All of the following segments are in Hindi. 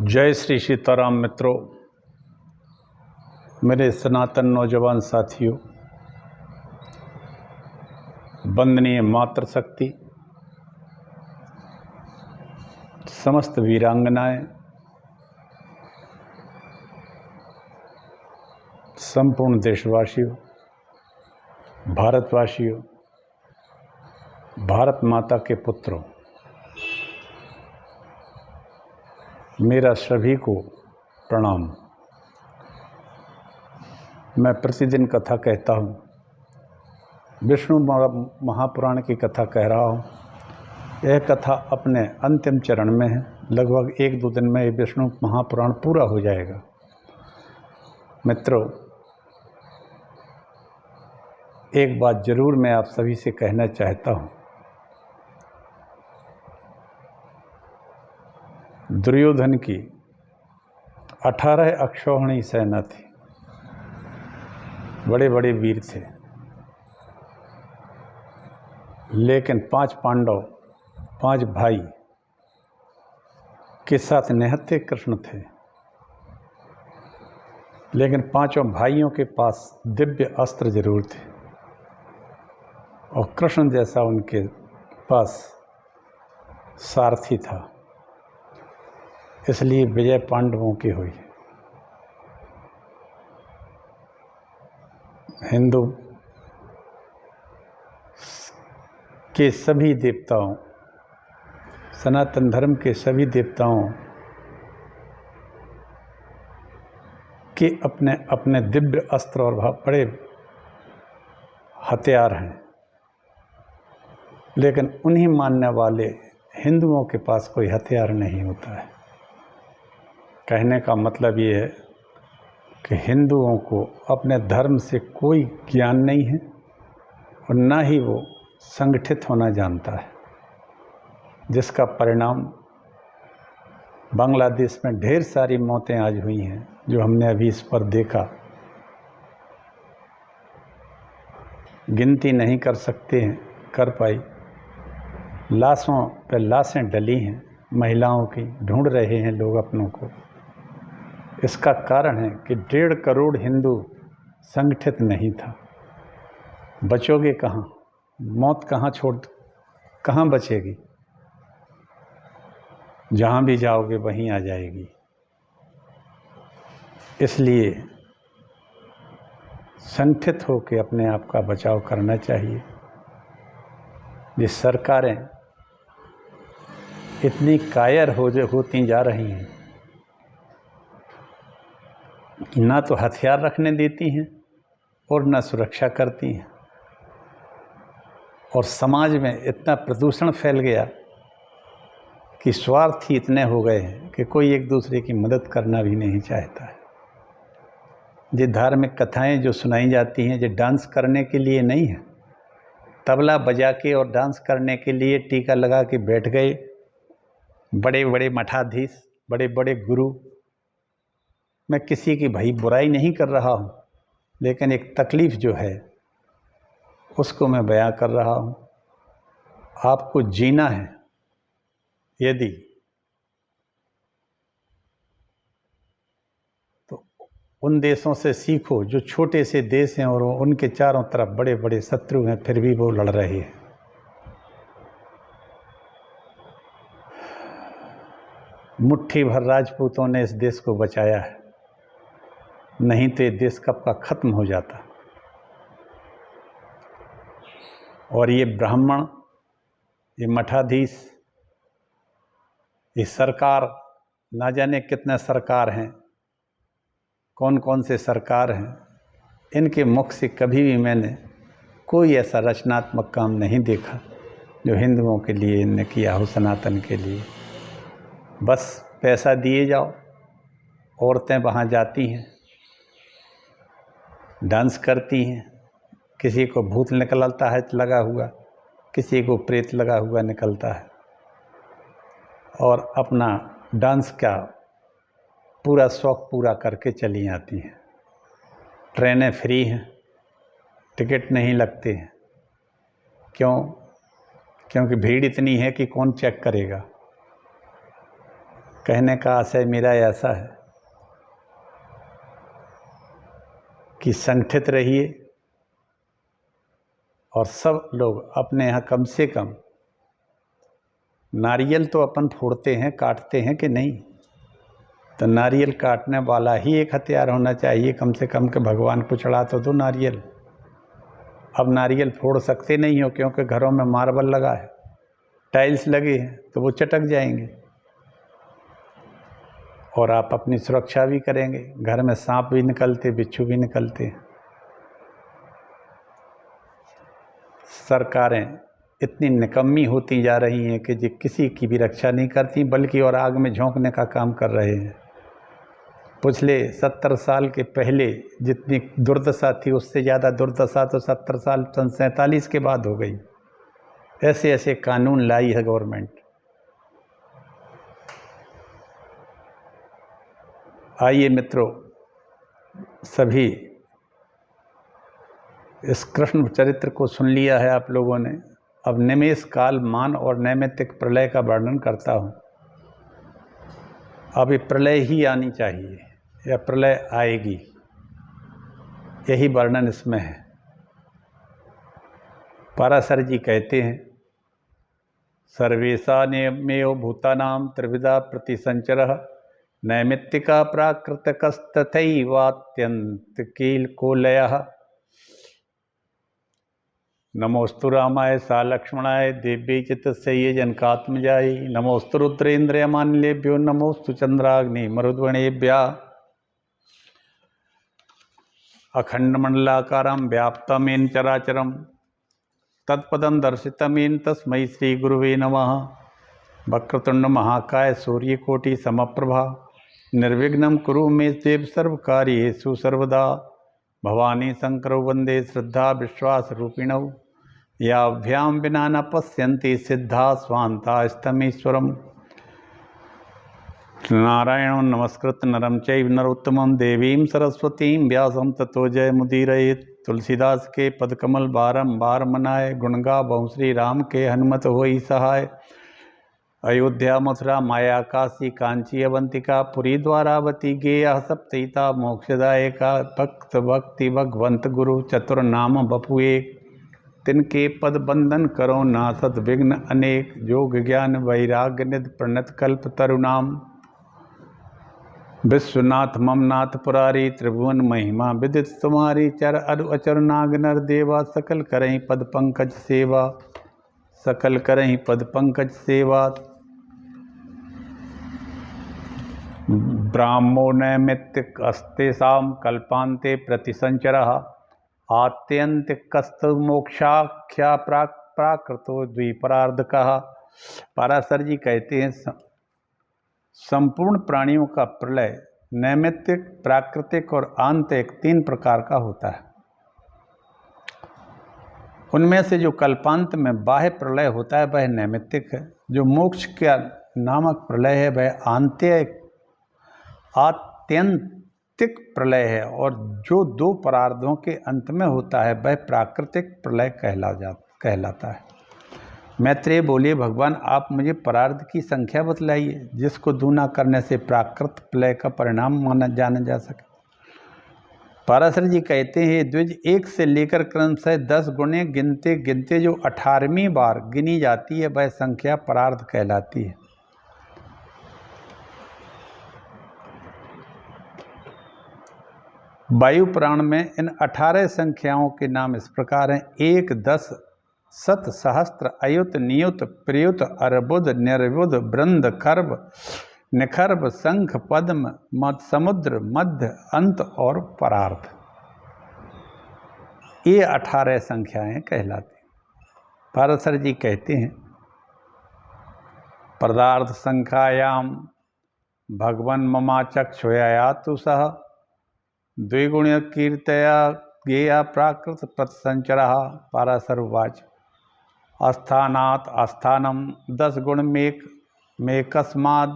जय श्री सीताराम मित्रों, मेरे सनातन नौजवान साथियों, वंदनीय मातृशक्ति, समस्त वीरांगनाएं, संपूर्ण देशवासियों, भारतवासियों, भारत माता के पुत्रों, मेरा सभी को प्रणाम। मैं प्रतिदिन कथा कहता हूँ, विष्णु महापुराण की कथा कह रहा हूँ। यह कथा अपने अंतिम चरण में है। लगभग 1-2 दिन में विष्णु महापुराण पूरा हो जाएगा। मित्रों, एक बात जरूर मैं आप सभी से कहना चाहता हूँ। दुर्योधन की 18 अक्षौहिणी सेना थी, बड़े बड़े वीर थे, लेकिन 5 पांडव, 5 भाई के साथ निहत्थे कृष्ण थे। लेकिन 5 भाइयों के पास दिव्य अस्त्र जरूर थे और कृष्ण जैसा उनके पास सारथी था। इसलिए विजय पांडवों की हुई। हिंदू के सभी देवताओं, सनातन धर्म के सभी देवताओं के अपने अपने दिव्य अस्त्र और बड़े हथियार हैं, लेकिन उन्हीं मानने वाले हिंदुओं के पास कोई हथियार नहीं होता है। कहने का मतलब ये है कि हिंदुओं को अपने धर्म से कोई ज्ञान नहीं है और ना ही वो संगठित होना जानता है, जिसका परिणाम बांग्लादेश में ढेर सारी मौतें आज हुई हैं, जो हमने अभी इस पर देखा। गिनती नहीं कर पाई। लाशों पर लाशें डली हैं, महिलाओं की ढूंढ रहे हैं लोग अपनों को। इसका कारण है कि 1.5 करोड़ हिंदू संगठित नहीं था। बचोगे कहाँ? मौत कहाँ बचेगी? जहाँ भी जाओगे वहीं आ जाएगी। इसलिए संगठित होकर अपने आप का बचाव करना चाहिए। ये सरकारें इतनी कायर होती जा रही हैं कि ना तो हथियार रखने देती हैं और ना सुरक्षा करती हैं। और समाज में इतना प्रदूषण फैल गया कि स्वार्थी इतने हो गए हैं कि कोई एक दूसरे की मदद करना भी नहीं चाहता है। ये धार्मिक कथाएं जो सुनाई जाती हैं, ये डांस करने के लिए नहीं है। तबला बजा के और डांस करने के लिए टीका लगा के बैठ गए बड़े बड़े मठाधीश, बड़े बड़े गुरु। मैं किसी की भाई बुराई नहीं कर रहा हूँ, लेकिन एक तकलीफ़ जो है उसको मैं बयां कर रहा हूँ। आपको जीना है, यदि तो उन देशों से सीखो जो छोटे से देश हैं और उनके चारों तरफ बड़े बड़े शत्रु हैं, फिर भी वो लड़ रहे हैं। मुट्ठी भर राजपूतों ने इस देश को बचाया है, नहीं तो ये देश कब का खत्म हो जाता। और ये ब्राह्मण, ये मठाधीश, ये सरकार, ना जाने कितने सरकार हैं, कौन कौन से सरकार हैं, इनके मुख से कभी भी मैंने कोई ऐसा रचनात्मक काम नहीं देखा जो हिंदुओं के लिए इनने किया हो, सनातन के लिए। बस पैसा दिए जाओ, औरतें वहाँ जाती हैं, डांस करती हैं, किसी को भूत निकलता है लगा हुआ, किसी को प्रेत लगा हुआ निकलता है, और अपना डांस का पूरा शौक पूरा करके चली आती हैं। ट्रेनें फ्री हैं, टिकट नहीं लगते हैं। क्यों? क्योंकि भीड़ इतनी है कि कौन चेक करेगा। कहने का आशय मेरा ऐसा है कि संगठित रहिए और सब लोग अपने यहाँ कम से कम नारियल तो अपन फोड़ते हैं, काटते हैं कि नहीं, तो नारियल काटने वाला ही एक हथियार होना चाहिए कम से कम, कि भगवान को चढ़ा तो दो नारियल। अब नारियल फोड़ सकते नहीं हो क्योंकि घरों में मार्बल लगा है, टाइल्स लगे हैं, तो वो चटक जाएंगे और आप अपनी सुरक्षा भी करेंगे। घर में सांप भी निकलते, बिच्छू भी निकलते। सरकारें इतनी निकम्मी होती जा रही हैं कि जो किसी की भी रक्षा नहीं करती, बल्कि और आग में झोंकने का काम कर रहे हैं। पिछले 70 साल के पहले जितनी दुर्दशा थी, उससे ज़्यादा दुर्दशा तो 70 साल 47 के बाद हो गई। ऐसे ऐसे कानून लाई है गवर्नमेंट। आइए मित्रों, सभी इस कृष्ण चरित्र को सुन लिया है आप लोगों ने। अब निमेष काल मान और नैमित्तिक प्रलय का वर्णन करता हूँ। अब ये प्रलय ही आनी चाहिए या प्रलय आएगी, यही वर्णन इसमें है। पराशर जी कहते हैं, सर्वेशा नेमेव भूतानां त्रिविधा प्रतिसंचरः नैमित्तिका प्राकृतकस्तथैवात्यन्तिकीलकोलयः। नमोस्तु रामाय सा लक्ष्मणाय देव्यै च तस्यै जनकात्मजायै। नमोस्तु रुद्रेन्द्रयमानिलेभ्यो नमोस्तु चंद्राग्नि मरुद्वणेभ्यः। अखंडमंडलाकारं व्याप्तं येन चराचरं तत्पदं दर्शितं येन तस्मै श्रीगुरुवे नमः। वक्रतुंड महाकाय सूर्यकोटि समप्रभा निर्विघ्नं कुरु मे देव सर्वकार्येषु सर्वदा। भवानी शंकरौ वंदे श्रद्धा विश्वास रूपिणौ याभ्यां विना न पश्यन्ति सिद्धा स्वान्तास्तमीश्वरम्। नारायणं नमस्कृत्य नरं चैव नरोत्तमं देवीं सरस्वतीं व्यासं ततो जयमुदीरयेत्। तुलसीदास के पदकमल बारंबार मनाए, गुण गावहुँ श्री राम के हनुमत होई सहाय। अयोध्या मथुरा माया काशी कांची अवंतिका पुरी द्वारावती गेया सप्तहिता मोक्षदायका। भक्त भक्ति भगवंत गुरु चतुर नाम बपु एक। तिनके पद बंदन करो नासत विघ्न अनेक। जोग ज्ञान वैराग्य निधि प्रणत कल्प तरुणाम। विश्वनाथ ममनाथ पुरारी त्रिभुवन महिमा विदित तुम्हारी। चर अरु अचर नाग नर देवा सकल करहीं पद पंकज सेवा। सकल करहीं पद पंकज सेवा। ब्राह्मो नैमित्तिक अस्तेषां कल्पान्ते प्रतिसंचरः। आत्यंतिकस्तु मोक्षाख्या प्राकृतो द्विपरार्धकः। पराशर जी कहते हैं, संपूर्ण प्राणियों का प्रलय नैमित्तिक, प्राकृतिक और आंतरिक 3 प्रकार का होता है। उनमें से जो कल्पांत में बाह्य प्रलय होता है वह नैमित्तिक है। जो मोक्ष का नामक प्रलय है वह आत्यंतिक प्रलय है। और जो 2 परार्धों के अंत में होता है वह प्राकृतिक प्रलय कहलाता है। मैत्रेय बोले, भगवान आप मुझे परार्ध की संख्या बतलाइए जिसको दूना करने से प्राकृत प्रलय का परिणाम जाना जा सके। पराशर जी कहते हैं, द्विज 1 से लेकर क्रमशः 10 गुणे गिनते गिनते जो 18वीं बार गिनी जाती है वह संख्या परार्ध कहलाती है। वायु पुराण में इन 18 संख्याओं के नाम इस प्रकार हैं: 1, 10, शत, सहस्त्र, अयुत, नियुत, प्रयुत, अर्बुद, निर्बुद, वृंद, खर्ब, निखर्ब, शंख, पद्म, समुद्र, मध्य, अंत और परार्ध। ये 18 संख्याएं कहलाती हैं। पराशर जी कहते हैं, पदार्थ संख्यायाम भगवन् ममा चक्षुयातु सह द्विगुण कीर्तया गेया प्राकृत प्रतिसंचरः। पराशर उवाच, अस्थानात् अस्थानं 10 गुण मेकस्माद्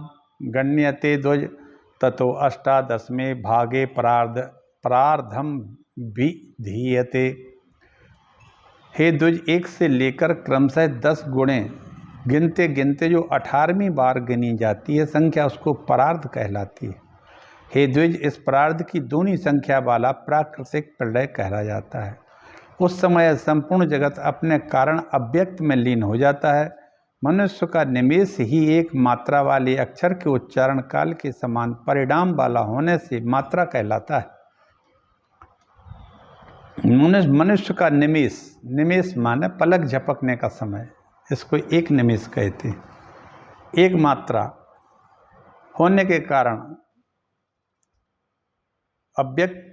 गण्यते द्विज। ततो 18वें भागे परार्धम विधीयते। हे द्विज, 1 से लेकर क्रमशः 10 गुणे गिनते गिनते जो 18वीं बार गिनी जाती है संख्या, उसको परार्ध कहलाती है। हे द्विज, इस परार्ध की दूनी संख्या वाला प्राकृतिक प्रलय कहला जाता है। उस समय संपूर्ण जगत अपने कारण अव्यक्त में लीन हो जाता है। मनुष्य का निमेष ही एक मात्रा वाले अक्षर के उच्चारण काल के समान परिणाम वाला होने से मात्रा कहलाता है। मनुष्य का निमेष, निमेष माने पलक झपकने का समय, इसको एक निमेष कहते हैं। एक मात्रा होने के कारण अव्यक्त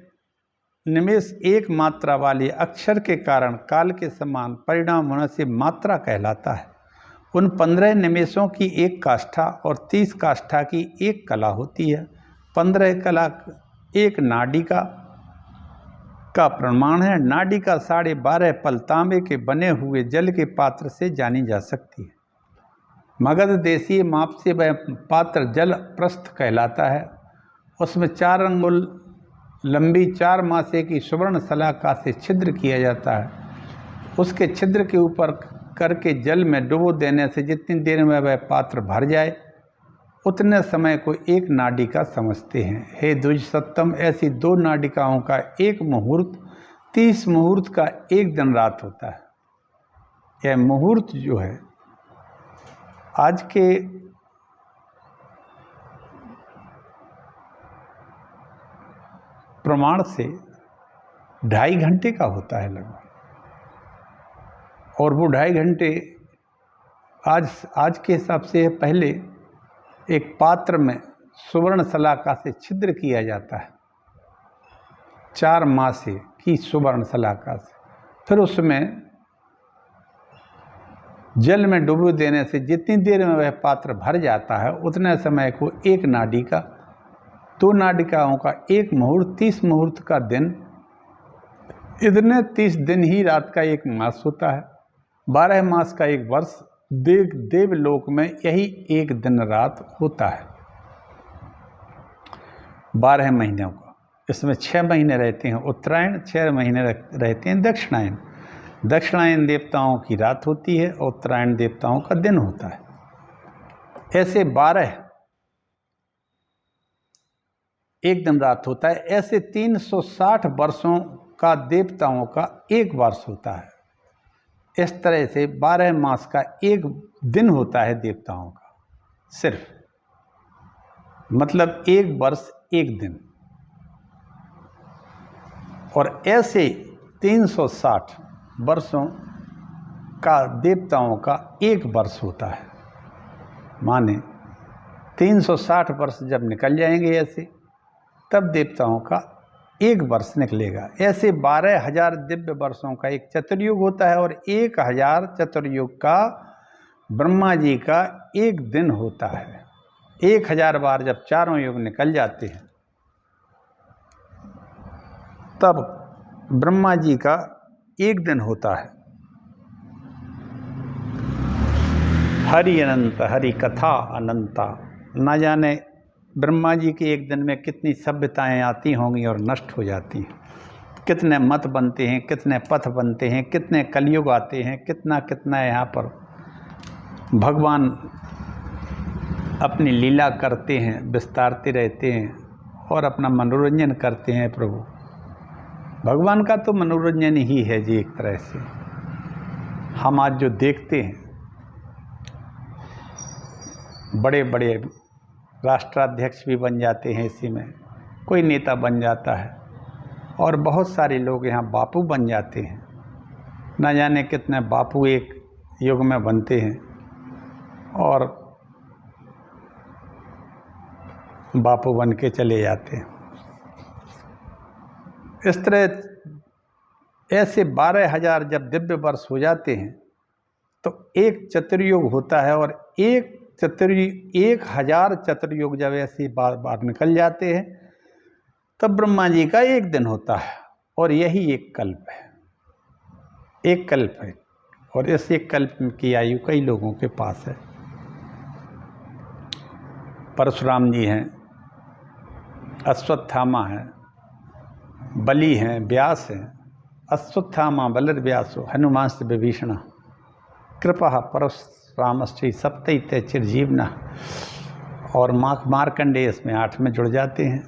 निमेष एक मात्रा वाले अक्षर के कारण काल के समान परिणाम होने से मात्रा कहलाता है। उन 15 निमेषों की एक काष्ठा और 30 काष्ठा की एक कला होती है। 15 कला एक नाडिका का प्रमाण है। नाडिका 12.5 पल तांबे के बने हुए जल के पात्र से जानी जा सकती है। मगध देशीय माप से वह पात्र जल प्रस्थ कहलाता है। उसमें 4 अंगुल लंबी 4 मासे की सुवर्ण सलाखा से छिद्र किया जाता है। उसके छिद्र के ऊपर करके जल में डुबो देने से जितनी देर में वह पात्र भर जाए उतने समय को एक नाडिका समझते हैं। हे द्विज सत्तम, ऐसी 2 नाडिकाओं का एक मुहूर्त 30 मुहूर्त का एक दिन रात होता है। यह मुहूर्त जो है आज के प्रमाण से 2.5 घंटे का होता है लगभग, और वो 2.5 घंटे आज के हिसाब से पहले एक पात्र में सुवर्ण सलाखा से छिद्र किया जाता है, 4 मासे की सुवर्ण सलाखा से, फिर उसमें जल में डुबो देने से जितनी देर में वह पात्र भर जाता है उतने समय को एक नाडिका, 2 नाडिकाओं का एक मुहूर्त 30 मुहूर्त का दिन, इतने 30 दिन ही रात का एक मास होता है। 12 मास का एक वर्ष देवलोक में यही एक दिन रात होता है। 12 महीनों का, इसमें 6 महीने रहते हैं उत्तरायण, 6 महीने रहते हैं दक्षिणायन। दक्षिणायन देवताओं की रात होती है और उत्तरायण देवताओं का दिन होता है। ऐसे 12 एक दिन रात होता है। ऐसे 360 वर्षों का देवताओं का एक वर्ष होता है। इस तरह से 12 मास का एक दिन होता है देवताओं का, सिर्फ मतलब एक वर्ष एक दिन। और ऐसे 360 वर्षों का देवताओं का एक वर्ष होता है। माने 360 वर्ष जब निकल जाएंगे ऐसे, तब देवताओं का एक वर्ष निकलेगा। ऐसे 12,000 दिव्य वर्षों का एक चतुर्युग होता है, और 1,000 चतुर्युग का ब्रह्मा जी का एक दिन होता है। 1,000 बार जब चारों युग निकल जाते हैं तब ब्रह्मा जी का एक दिन होता है। हरि अनंत, हरि कथा अनंता। न जाने ब्रह्मा जी के एक दिन में कितनी सभ्यताएं आती होंगी और नष्ट हो जाती हैं, कितने मत बनते हैं, कितने पथ बनते हैं, कितने कलयुग आते हैं, कितना कितना यहाँ पर भगवान अपनी लीला करते हैं, विस्तारते रहते हैं और अपना मनोरंजन करते हैं। प्रभु भगवान का तो मनोरंजन ही है जी एक तरह से। हम आज जो देखते हैं, बड़े बड़े राष्ट्राध्यक्ष भी बन जाते हैं इसी में, कोई नेता बन जाता है, और बहुत सारे लोग यहाँ बापू बन जाते हैं। न जाने कितने बापू एक युग में बनते हैं और बापू बन के चले जाते हैं। इस तरह ऐसे 12,000 जब दिव्य वर्ष हो जाते हैं तो एक चतुर्युग होता है, और 1,000 चतुर्युग जब ऐसी बार बार निकल जाते हैं तब ब्रह्मा जी का एक दिन होता है। और यही एक कल्प है, एक कल्प है। और इस एक कल्प की आयु कई लोगों के पास है। परशुराम जी हैं, अश्वत्थामा हैं, बलि हैं, व्यास हैं। अश्वत्थामा बलर व्यासो हनुमान से विभीषण। कृपा परशुरामश्च सप्तैते चिरजीवना, और मार्कंडेय इसमें 8 में जुड़ जाते हैं।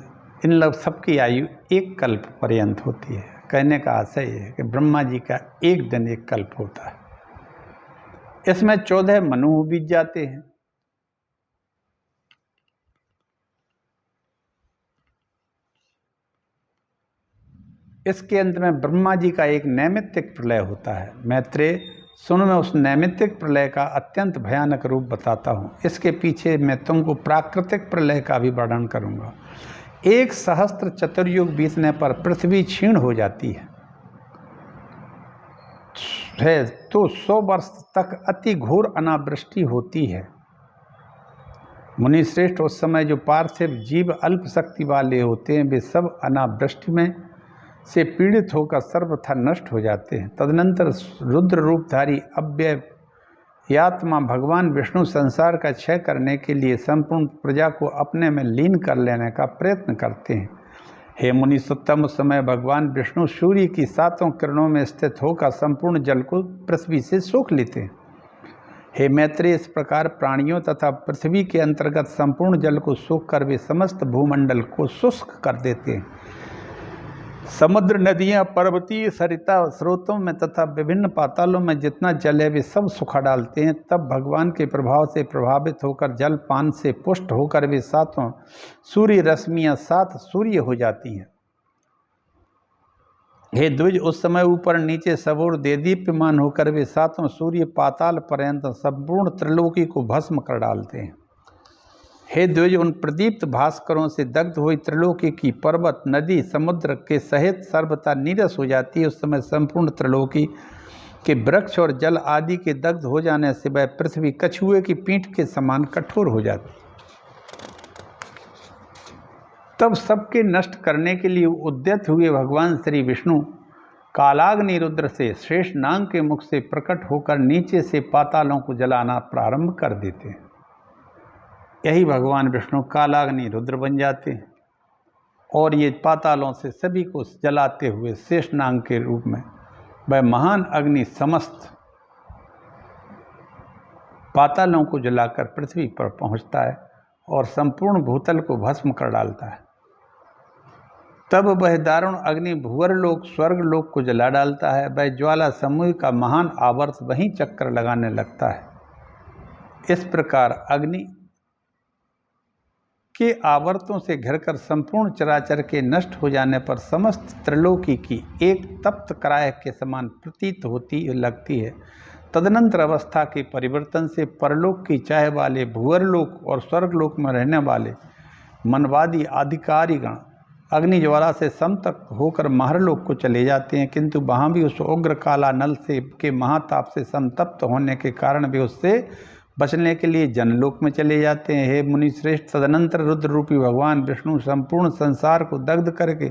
इन लोग सबकी आयु 1 कल्प पर्यंत होती है। कहने का आशय है कि ब्रह्मा जी का 1 दिन 1 कल्प होता है। इसमें 14 मनु बीत जाते हैं। इसके अंत में ब्रह्मा जी का एक नैमित्तिक प्रलय होता है। मैत्रेय सुन, मैं उस नैमित्तिक प्रलय का अत्यंत भयानक रूप बताता हूँ। इसके पीछे मैं तुमको प्राकृतिक प्रलय का भी वर्णन करूँगा। 1 सहस्त्र चतुर्युग बीतने पर पृथ्वी क्षीण हो जाती है तो 100 वर्ष तक अति घोर अनावृष्टि होती है। मुनिश्रेष्ठ, उस समय जो पार्थिव जीव अल्प शक्ति वाले होते हैं वे सब अनावृष्टि में से पीड़ित होकर सर्वथा नष्ट हो जाते हैं। तदनंतर रुद्र रूपधारी अव्यय आत्मा भगवान विष्णु संसार का क्षय करने के लिए संपूर्ण प्रजा को अपने में लीन कर लेने का प्रयत्न करते हैं। हे मुनिसुत्तम, उस समय भगवान विष्णु सूर्य की 7 किरणों में स्थित होकर संपूर्ण जल को पृथ्वी से सोख लेते हैं। हे मैत्रेय, इस प्रकार प्राणियों तथा पृथ्वी के अंतर्गत संपूर्ण जल को सोख कर वे समस्त भूमंडल को शुष्क कर देते हैं। समुद्र, नदियाँ, पर्वतीय सरिता स्रोतों में तथा विभिन्न पातालों में जितना जल है वे सब सुखा डालते हैं। तब भगवान के प्रभाव से प्रभावित होकर जल पान से पुष्ट होकर वे 7 सूर्य रश्मियाँ 7 सूर्य हो जाती हैं। हे द्विज, उस समय ऊपर नीचे सबोर देदीप्यमान होकर वे 7 सूर्य पाताल पर्यंत संपूर्ण त्रिलोकी को भस्म कर डालते हैं। हे द्विज, उन प्रदीप्त भास्करों से दग्ध हुई त्रिलोकी की पर्वत, नदी, समुद्र के सहित सर्वथा नीरस हो जाती है। उस समय संपूर्ण त्रिलोकी के वृक्ष और जल आदि के दग्ध हो जाने से वह पृथ्वी कछुए की पीठ के समान कठोर हो जाती है। तब सबके नष्ट करने के लिए उद्यत हुए भगवान श्री विष्णु कालाग्नि रुद्र से शेष नाग के मुख से प्रकट होकर नीचे से पातालों को जलाना प्रारंभ कर देते हैं। यही भगवान विष्णु कालाग्नि रुद्र बन जाते हैं और ये पातालों से सभी को जलाते हुए शेष नाग के रूप में वह महान अग्नि समस्त पातालों को जलाकर पृथ्वी पर पहुंचता है और संपूर्ण भूतल को भस्म कर डालता है। तब वह दारुण अग्नि भूअरलोक स्वर्गलोक को जला डालता है। वह ज्वाला समूह का महान आवर्त वहीं चक्कर लगाने लगता है। इस प्रकार अग्नि के आवर्तों से घिरकर संपूर्ण चराचर के नष्ट हो जाने पर समस्त त्रिलोकी की एक तप्त कराह के समान प्रतीत होती लगती है। तदनंतर अवस्था के परिवर्तन से परलोक की चाह वाले भूअरलोक और स्वर्गलोक में रहने वाले मनवादी अधिकारीगण अग्नि ज्वाला से समतक होकर महरलोक को चले जाते हैं, किंतु वहाँ भी उस उग्र काला नल से के महाताप से संतप्त होने के कारण वे उससे बचने के लिए जनलोक में चले जाते हैं। हे मुनि श्रेष्ठ, तदनंतर रुद्र रूपी भगवान विष्णु संपूर्ण संसार को दग्ध करके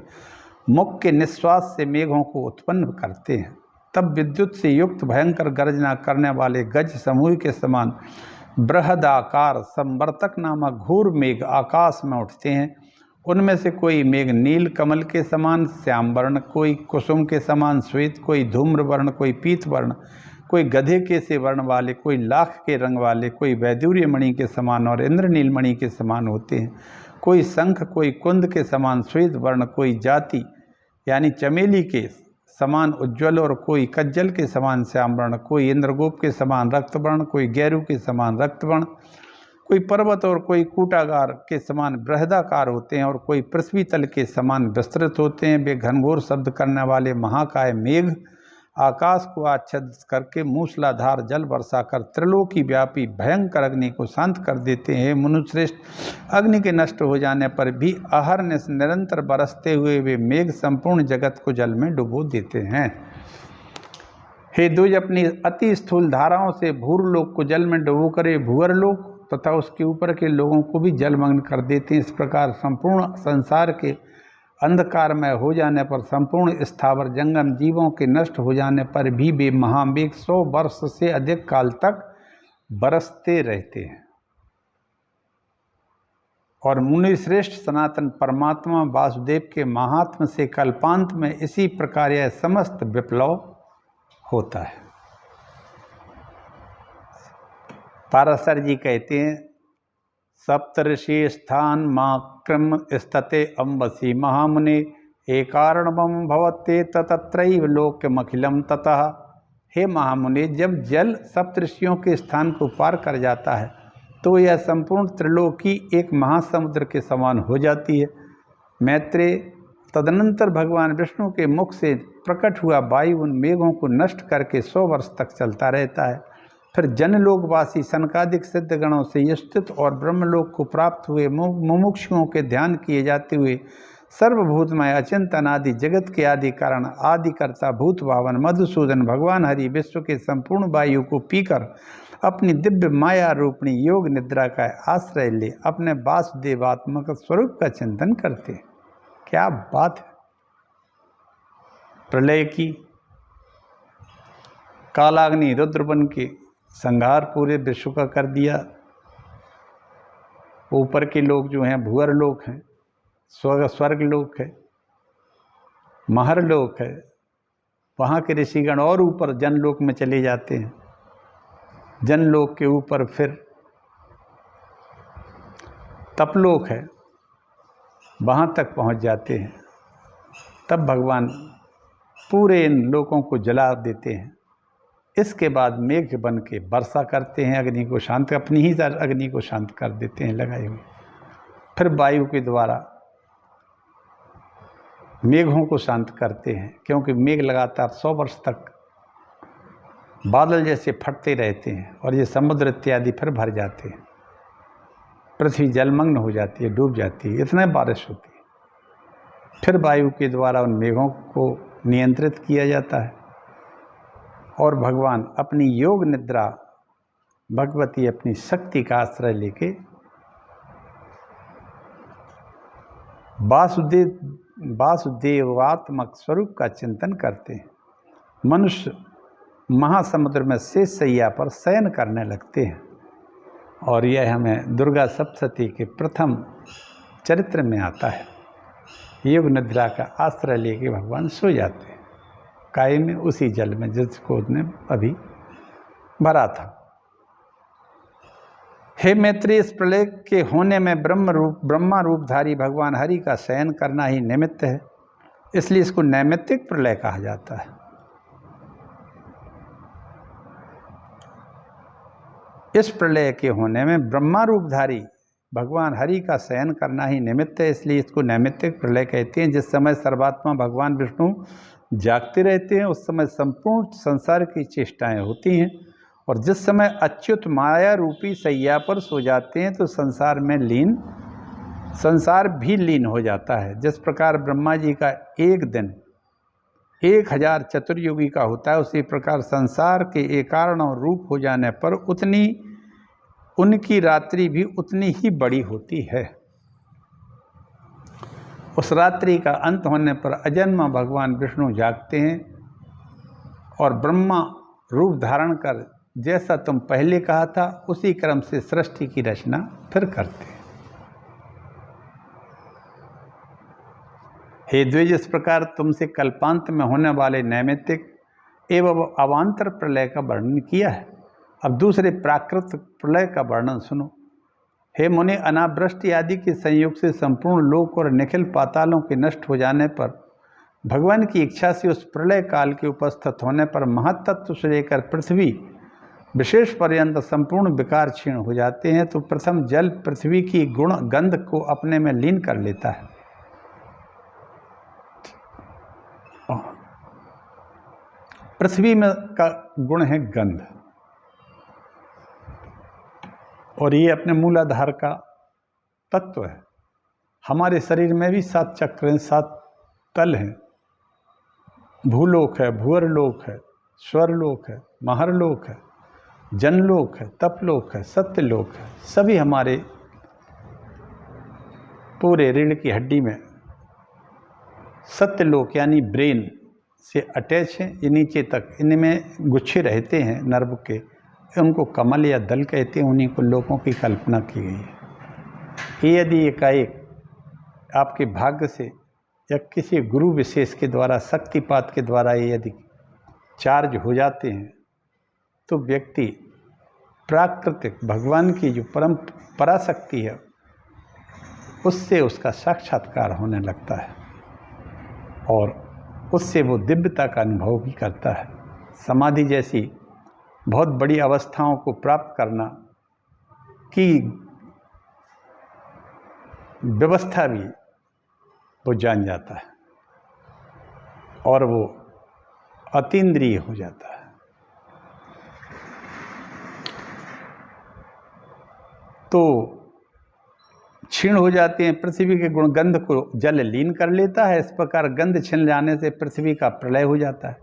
मुख के निश्वास से मेघों को उत्पन्न करते हैं। तब विद्युत से युक्त भयंकर गर्जना करने वाले गज समूह के समान बृहदाकार संवर्तक नामक घोर मेघ आकाश में उठते हैं। उनमें से कोई मेघ नील कमल के समान श्याम वर्ण, कोई कुसुम के समान श्वेत, कोई धूम्र वर्ण, कोई पीत वर्ण, कोई गधे के से वर्ण वाले, कोई लाख के रंग वाले, कोई वैदूर्य मणि के समान और इंद्रनील मणि के समान होते हैं। कोई शंख, कोई कुंद के समान श्वेत वर्ण, कोई जाति यानी चमेली के समान उज्ज्वल और कोई कज्जल के समान श्याम वर्ण, कोई इंद्रगोप के समान रक्त वर्ण, कोई गैरू के समान रक्त वर्ण, कोई पर्वत और कोई कूटागार के समान बृहदाकार होते हैं और कोई पृथ्वी तल के समान विस्तृत होते हैं। वे घनघोर शब्द करने वाले महाकाय मेघ आकाश को आच्छादित करके मूसलाधार जल वर्षा कर त्रिलोकी व्यापी भयंकर अग्नि को शांत कर देते हैं। मनुश्रेष्ठ, अग्नि के नष्ट हो जाने पर भी अहरनिश निरंतर बरसते हुए वे मेघ संपूर्ण जगत को जल में डुबो देते हैं। हे द्विज, अपनी अति स्थूल धाराओं से भूरलोक को जल में डुबो करे भूअरलोक तथा उसके ऊपर के लोगों को भी जलमग्न कर देते हैं। इस प्रकार संपूर्ण संसार के अंधकारमय हो जाने पर संपूर्ण स्थावर जंगम जीवों के नष्ट हो जाने पर भी वे महामेघ 100 वर्ष से अधिक काल तक बरसते रहते हैं। और मुनिश्रेष्ठ, सनातन परमात्मा वासुदेव के महात्म से कल्पांत में इसी प्रकार यह समस्त विप्लव होता है। पाराशर जी कहते हैं, सप्तऋषि स्थान माक्रम स्तते अम्बसी महामुने एकारणमं भवते तत्रैव लोकमखिलम ततः। हे महामुने, जब जल सप्तऋषियों के स्थान को पार कर जाता है तो यह संपूर्ण त्रिलोकी एक महासमुद्र के समान हो जाती है। मैत्रेय, तदनंतर भगवान विष्णु के मुख से प्रकट हुआ वायु उन मेघों को नष्ट करके 100 वर्ष तक चलता रहता है। फिर जनलोकवासी सनकादिक सिद्धगणों से स्थित और ब्रह्मलोक को प्राप्त हुए मुमुक्षुओं के ध्यान किए जाते हुए सर्वभूतमय अचिंत अनादि जगत के आदि कारण आदिकर्ता भूत भावन मधुसूदन भगवान हरि विश्व के संपूर्ण वायु को पीकर अपनी दिव्य माया रूपणी योग निद्रा का आश्रय ले अपने वासुदेवात्मक स्वरूप का चिंतन करते हैं। क्या बात है! प्रलय की कालाग्नि रुद्र बन के संहार पूरे विश्व का कर दिया। ऊपर के लोग जो हैं भूअर लोक हैं, स्वर्ग लोक है, महर लोक है, वहाँ के ऋषिगण और ऊपर जनलोक में चले जाते हैं। जनलोक के ऊपर फिर तपलोक है, वहाँ तक पहुँच जाते हैं। तब भगवान पूरे इन लोकों को जला देते हैं। इसके बाद मेघ बन के वर्षा करते हैं, अग्नि को शांत, अपनी ही अग्नि को शांत कर देते हैं लगाए हुए। फिर वायु के द्वारा मेघों को शांत करते हैं, क्योंकि मेघ लगातार 100 वर्ष तक बादल जैसे फटते रहते हैं और ये समुद्र इत्यादि फिर भर जाते हैं। पृथ्वी जलमग्न हो जाती है, डूब जाती है, इतना बारिश होती है। फिर वायु के द्वारा उन मेघों को नियंत्रित किया जाता है और भगवान अपनी योग निद्रा भगवती अपनी शक्ति का आश्रय लेके वासुदेवात्मक स्वरूप का चिंतन करते हैं। मनुष्य महासमुद्र में शेष शैया पर शयन करने लगते हैं और यह हमें दुर्गा सप्तशती के प्रथम चरित्र में आता है। योग निद्रा का आश्रय लेके भगवान सो जाते हैं काय में, उसी जल में जिसको उसने अभी भरा था। हे मैत्रेय, इस प्रलय के होने में ब्रह्मा रूपधारी भगवान हरि का शयन करना ही निमित्त है, इसलिए इसको नैमित्तिक प्रलय कहा जाता है। इस प्रलय के होने में ब्रह्मा रूपधारी भगवान हरि का शयन करना ही निमित्त है, इसलिए इसको नैमित्तिक प्रलय कहते हैं। जिस समय सर्वात्मा भगवान विष्णु जागते रहते हैं उस समय संपूर्ण संसार की चेष्टाएं होती हैं, और जिस समय अच्युत माया रूपी शैया पर सो जाते हैं तो संसार भी लीन हो जाता है। जिस प्रकार ब्रह्मा जी का एक दिन 1000 चतुर्युगी का होता है, उसी प्रकार संसार के एकारण और रूप हो जाने पर उनकी रात्रि भी उतनी ही बड़ी होती है। उस रात्रि का अंत होने पर अजन्मा भगवान विष्णु जागते हैं और ब्रह्मा रूप धारण कर जैसा तुम पहले कहा था उसी क्रम से सृष्टि की रचना फिर करते हैं। हे द्विज, इस प्रकार तुमसे कल्पांत में होने वाले नैमित्तिक एवं अवान्तर प्रलय का वर्णन किया है। अब दूसरे प्राकृत प्रलय का वर्णन सुनो। हे मुनि, अनावृष्टि आदि के संयोग से संपूर्ण लोक और निखिल पातालों के नष्ट हो जाने पर भगवान की इच्छा से उस प्रलय काल के उपस्थित होने पर महत्तत्व से लेकर पृथ्वी विशेष पर्यंत संपूर्ण विकार क्षीण हो जाते हैं, तो प्रथम जल पृथ्वी की गुण गंध को अपने में लीन कर लेता है। पृथ्वी में का गुण है गंध, और ये अपने मूलाधार का तत्व है। हमारे शरीर में भी 7 चक्र हैं, 7 तल हैं। भूलोक है, भूअरलोक है, स्वरलोक है, महरलोक है, जनलोक है, तपलोक है, सत्यलोक है। सभी हमारे पूरे रीढ़ की हड्डी में सत्यलोक यानी ब्रेन से अटैच है। ये नीचे तक इनमें गुच्छे रहते हैं नर्व के, उनको कमल या दल कहते हैं। उन्हीं को लोगों की कल्पना की गई है। ये यदि एकाएक आपके भाग्य से या किसी गुरु विशेष के द्वारा, शक्तिपात के द्वारा ये यदि चार्ज हो जाते हैं तो व्यक्ति प्राकृतिक भगवान की जो परम पराशक्ति है उससे उसका साक्षात्कार होने लगता है और उससे वो दिव्यता का अनुभव भी करता है। समाधि जैसी बहुत बड़ी अवस्थाओं को प्राप्त करना की व्यवस्था भी वो जान जाता है और वो अतीन्द्रिय हो जाता है। तो क्षीण हो जाते हैं। पृथ्वी के गुण गंध को जल लीन कर लेता है। इस प्रकार गंध छिन जाने से पृथ्वी का प्रलय हो जाता है।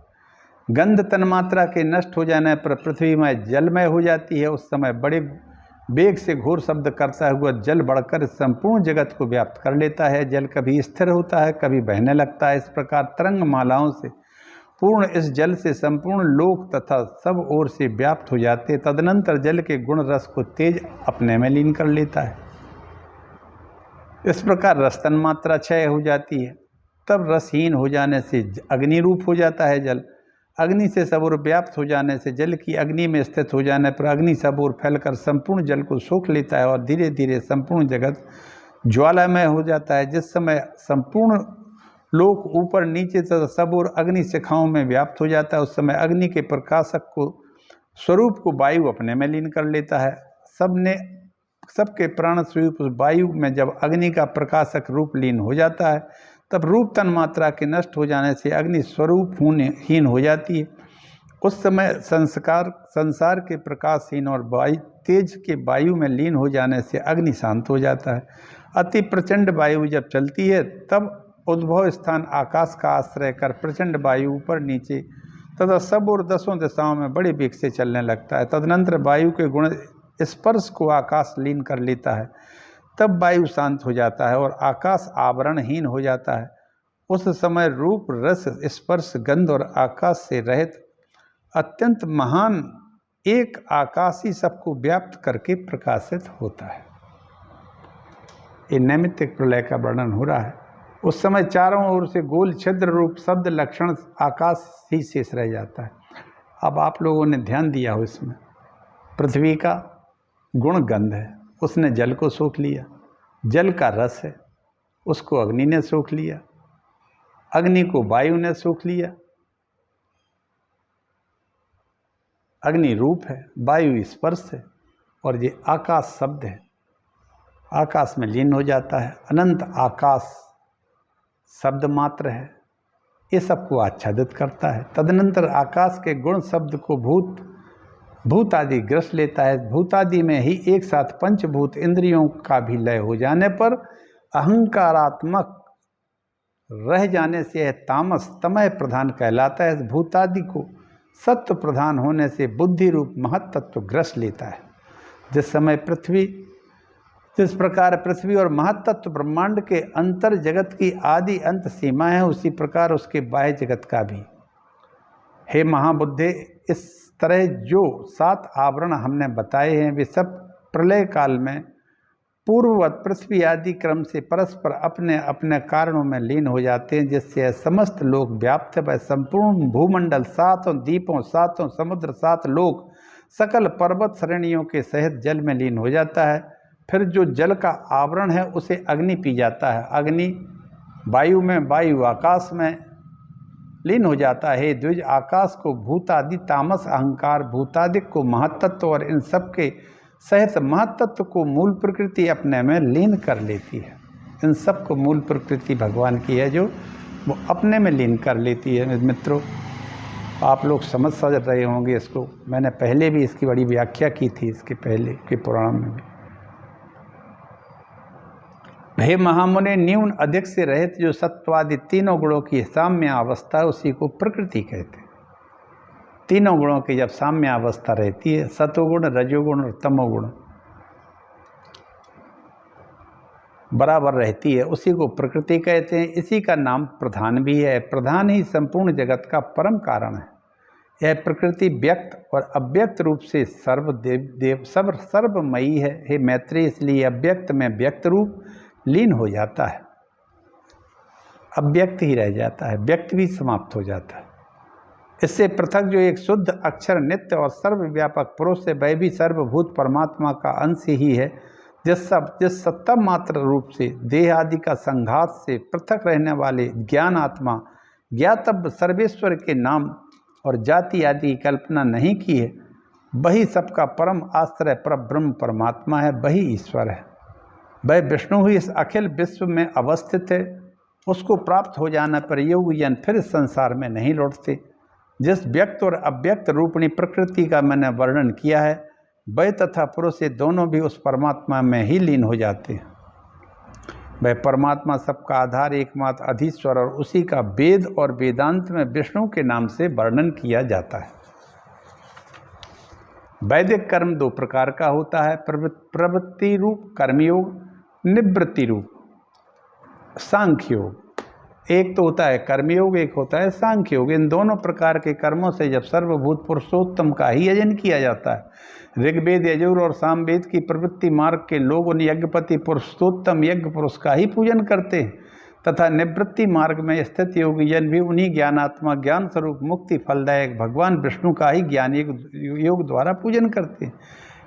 गंध तन्मात्रा के नष्ट हो जाने पर पृथ्वी में जलमय हो जाती है। उस समय बड़े वेग से घोर शब्द करता हुआ जल बढ़कर संपूर्ण जगत को व्याप्त कर लेता है। जल कभी स्थिर होता है, कभी बहने लगता है। इस प्रकार तरंग मालाओं से पूर्ण इस जल से संपूर्ण लोक तथा सब ओर से व्याप्त हो जाते। तदनंतर जल के गुण रस को तेज अपने में लीन कर लेता है। इस प्रकार रस तन्मात्रा क्षय हो जाती है। तब रसहीन हो जाने से अग्नि रूप हो जाता है जल। अग्नि से सब ओर व्याप्त हो जाने से जल की अग्नि में स्थित हो जाने पर अग्नि सब ओर फैलकर संपूर्ण जल को सोख लेता है और धीरे धीरे संपूर्ण जगत ज्वालामय हो जाता है। जिस समय संपूर्ण लोक ऊपर नीचे तथा सब ओर अग्नि शिखाओं में व्याप्त हो जाता है, उस समय अग्नि के प्रकाशक को स्वरूप को वायु अपने में लीन कर लेता है। सबके प्राण स्वरूप वायु में जब अग्नि का प्रकाशक रूप लीन हो जाता है तब रूप तन मात्रा के नष्ट हो जाने से अग्नि स्वरूप हीन हो जाती है। उस समय संसार के प्रकाशहीन और वायु तेज के वायु में लीन हो जाने से अग्नि शांत हो जाता है। अति प्रचंड वायु जब चलती है तब उद्भव स्थान आकाश का आश्रय कर प्रचंड वायु ऊपर नीचे तथा सब और दसों दिशाओं में बड़े वेग से चलने लगता है। तदनंतर वायु के गुण स्पर्श को आकाश लीन कर लेता है। तब वायु शांत हो जाता है और आकाश आवरणहीन हो जाता है। उस समय रूप रस स्पर्श गंध और आकाश से रहित अत्यंत महान एक आकाश ही सबको व्याप्त करके प्रकाशित होता है। ये नैमित्तिक प्रलय का वर्णन हो रहा है। उस समय चारों ओर से गोल छिद्र रूप शब्द लक्षण आकाश ही शेष रह जाता है। अब आप लोगों ने ध्यान दिया हो इसमें, पृथ्वी का गुण गंध है, उसने जल को सोख लिया। जल का रस है, उसको अग्नि ने सोख लिया। अग्नि को वायु ने सोख लिया। अग्नि रूप है, वायु स्पर्श है और ये आकाश शब्द है। आकाश में लीन हो जाता है। अनंत आकाश शब्द मात्र है, ये सबको आच्छादित करता है। तदनंतर आकाश के गुण शब्द को भूत आदि ग्रस लेता है। भूतादि में ही एक साथ पंचभूत इंद्रियों का भी लय हो जाने पर अहंकारात्मक रह जाने से यह तामस तमय प्रधान कहलाता है। भूतादि को सत्व प्रधान होने से बुद्धि रूप महत्तत्व ग्रस लेता है। जिस प्रकार पृथ्वी और महत्तत्व ब्रह्मांड के अंतर जगत की आदि अंत सीमा है, उसी प्रकार उसके बाह्य जगत का भी। हे महाबुद्धे, इस तरह जो 7 आवरण हमने बताए हैं वे सब प्रलय काल में पूर्ववत पृथ्वी आदि क्रम से परस्पर अपने अपने कारणों में लीन हो जाते हैं, जिससे समस्त लोक व्याप्त है। संपूर्ण भूमंडल 7 द्वीपों 7 समुद्र 7 लोक सकल पर्वत श्रेणियों के सहित जल में लीन हो जाता है। फिर जो जल का आवरण है उसे अग्नि पी जाता है। अग्नि वायु में, वायु आकाश में लीन हो जाता है। द्विज आकाश को भूतादि तामस अहंकार, भूतादिक को महत्तत्व और इन सब के सहित महत्तत्व को मूल प्रकृति अपने में लीन कर लेती है। इन सब को मूल प्रकृति भगवान की है जो वो अपने में लीन कर लेती है। मित्रों, आप लोग समझ रहे होंगे इसको। मैंने पहले भी इसकी बड़ी व्याख्या की थी, इसके पहले के पुराण में भी। हे महामुने, न्यून अधिक से रहित जो सत्वादि तीनों गुणों की साम्य अवस्था है उसी को प्रकृति कहते हैं। तीनों गुणों की जब साम्य अवस्था रहती है, सतोगुण, रजोगुण और तमोगुण बराबर रहती है, उसी को प्रकृति कहते हैं। इसी का नाम प्रधान भी है। प्रधान ही संपूर्ण जगत का परम कारण है। यह प्रकृति व्यक्त और अव्यक्त रूप से सर्वमयी है। हे मैत्रेय, इसलिए अव्यक्त में व्यक्त रूप लीन हो जाता है, अव्यक्त ही रह जाता है, व्यक्त भी समाप्त हो जाता है। इससे पृथक जो एक शुद्ध अक्षर नित्य और सर्वव्यापक पुरुष है, वह भी सर्वभूत परमात्मा का अंश ही है, जिस सत्ता मात्र रूप से देह आदि का संघात से पृथक रहने वाले ज्ञान आत्मा ज्ञातव्य सर्वेश्वर के नाम और जाति आदि की कल्पना नहीं की है, वही सबका परम आश्रय परब्रह्म परमात्मा है, वही ईश्वर है। वह विष्णु ही इस अखिल विश्व में अवस्थित है। उसको प्राप्त हो जाने पर योग जन फिर इस संसार में नहीं लौटते। जिस व्यक्त और अव्यक्त रूपणी प्रकृति का मैंने वर्णन किया है, वह तथा पुरुष ये दोनों भी उस परमात्मा में ही लीन हो जाते हैं। वह परमात्मा सबका आधार एकमात्र अधीश्वर और उसी का वेद और वेदांत में विष्णु के नाम से वर्णन किया जाता है। वैदिक कर्म दो प्रकार का होता है, प्रवृत्ति रूप कर्मयोग, निवृत्ति रूप सांख्य योग। एक तो होता है कर्मयोग, एक होता है सांख्य योग। इन दोनों प्रकार के कर्मों से जब सर्वभूत पुरुषोत्तम का ही यजन किया जाता है। ऋग्वेद, यजुर और सामवेद की प्रवृत्ति मार्ग के लोग उन यज्ञपति पुरुषोत्तम यज्ञ पुरुष का ही पूजन करते हैं तथा निवृत्ति मार्ग में स्थित योगी जन भी उन्हीं ज्ञानात्मा ज्ञान स्वरूप मुक्ति फलदायक भगवान विष्णु का ही ज्ञान योग द्वारा पूजन करते हैं।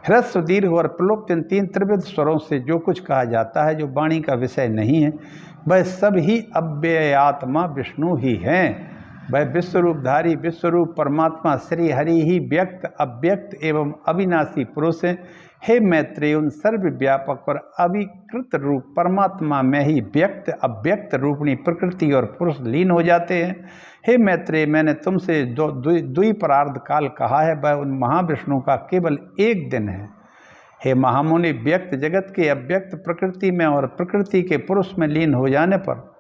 ह्रस्व, दीर्घ और प्लुप्त इन तीन त्रिविध स्वरों से जो कुछ कहा जाता है, जो वाणी का विषय नहीं है, वह सब ही अव्ययात्मा विष्णु ही हैं। वह विश्वरूपधारी विश्वरूप परमात्मा श्री हरि ही व्यक्त अव्यक्त एवं अविनाशी पुरुष हैं। हे मैत्रेय, उन सर्वव्यापक और अविकृत रूप परमात्मा में ही व्यक्त अव्यक्त रूपणी प्रकृति और पुरुष लीन हो जाते हैं। हे मैत्रेय, मैंने तुमसे द्विपरार्ध काल कहा है, वह उन महाविष्णु का केवल एक दिन है। हे महामुनि, व्यक्त जगत के अव्यक्त प्रकृति में और प्रकृति के पुरुष में लीन हो जाने पर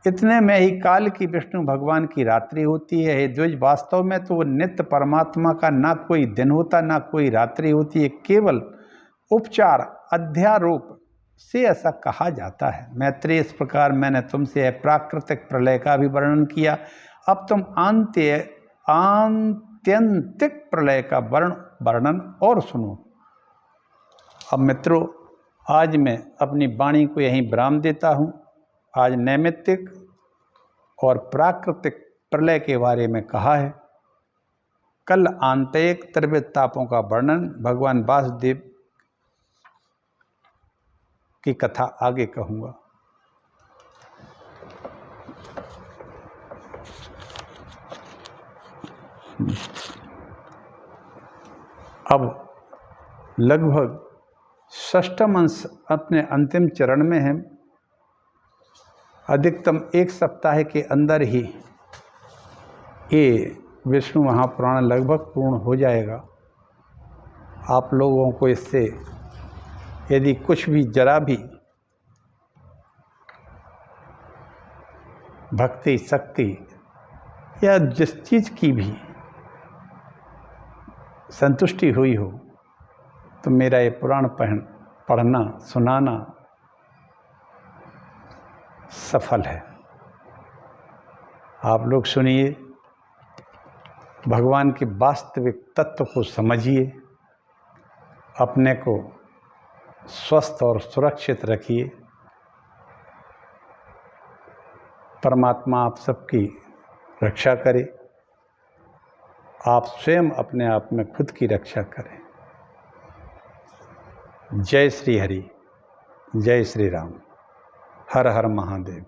इतने में ही काल की विष्णु भगवान की रात्रि होती है। हे द्विज, वास्तव में तो वो नित्य परमात्मा का ना कोई दिन होता ना कोई रात्रि होती है, केवल उपचार अध्यारोप से ऐसा कहा जाता है। मैत्रेय, इस प्रकार मैंने तुमसे प्राकृतिक प्रलय का भी वर्णन किया। अब तुम आत्यंतिक प्रलय का वर्णन और सुनो। अब मित्रों, आज मैं अपनी वाणी को यहीं विराम देता हूँ। आज नैमित्तिक और प्राकृतिक प्रलय के बारे में कहा है। कल आंतरिक त्रिविध तापों का वर्णन भगवान वासुदेव की कथा आगे कहूँगा। अब लगभग षष्ठम अंश अपने अंतिम चरण में है। अधिकतम एक सप्ताह के अंदर ही ये विष्णु महापुराण लगभग पूर्ण हो जाएगा। आप लोगों को इससे यदि कुछ भी जरा भी भक्ति शक्ति या जिस चीज़ की भी संतुष्टि हुई हो, तो मेरा ये पुराण पढ़ना सुनाना सफल है। आप लोग सुनिए, भगवान के वास्तविक तत्व को समझिए, अपने को स्वस्थ और सुरक्षित रखिए। परमात्मा आप सबकी रक्षा करे, आप स्वयं अपने आप में खुद की रक्षा करें। जय श्री हरि, जय श्री राम, हर हर महादेव।